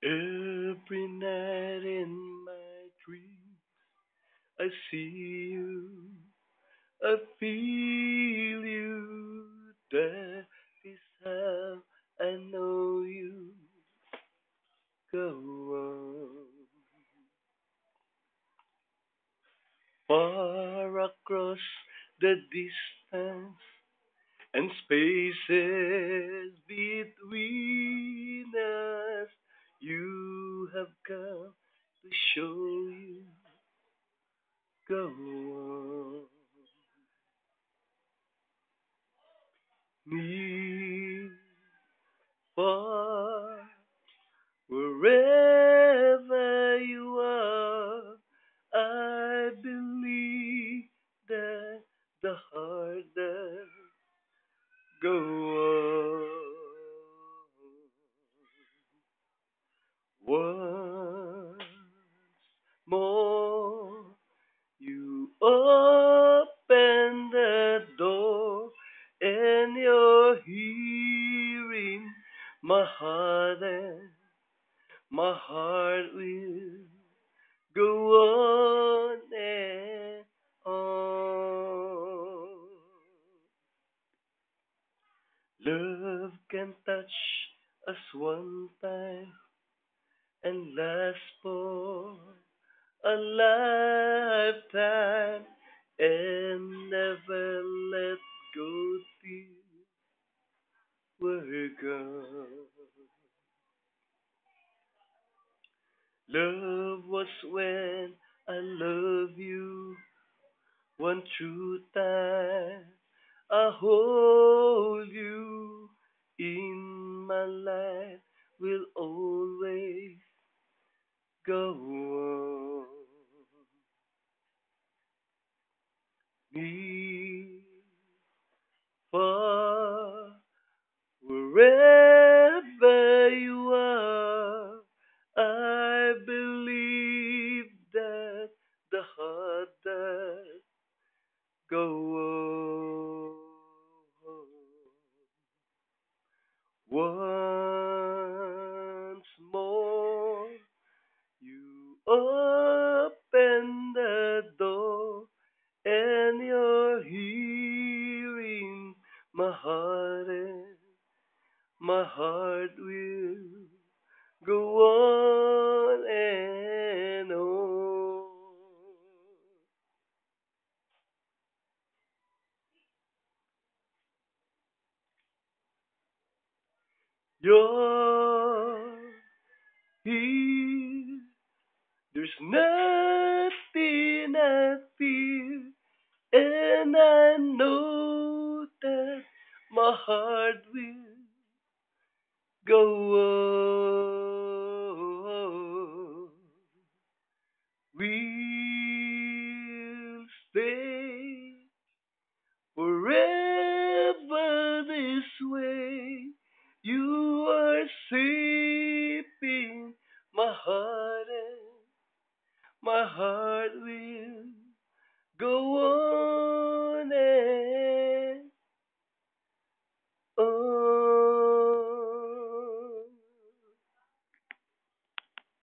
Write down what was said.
Every night in my dreams, I see you, I feel you. That is how I know you. Go on. Far across the distance and spaces between us, you have come to show you. Go on. Near, far, wherever you are, I believe that the heart does go on. Once more, you open the door, and you're hearing my heart, and my heart will go on and on. Love can touch us one time and last for a lifetime and never let go till we're gone. Love was when I love you one true time. I hold you in my life will always go on. Near, far, wherever you are, I believe that the heart does go on. Once more, you open the door, and you're hearing my heart, and my heart will go on and on. You're here. There's nothing I fear, and I know that my heart will go on. We'll stay forever this way. You are safe in my heart, and my heart will go on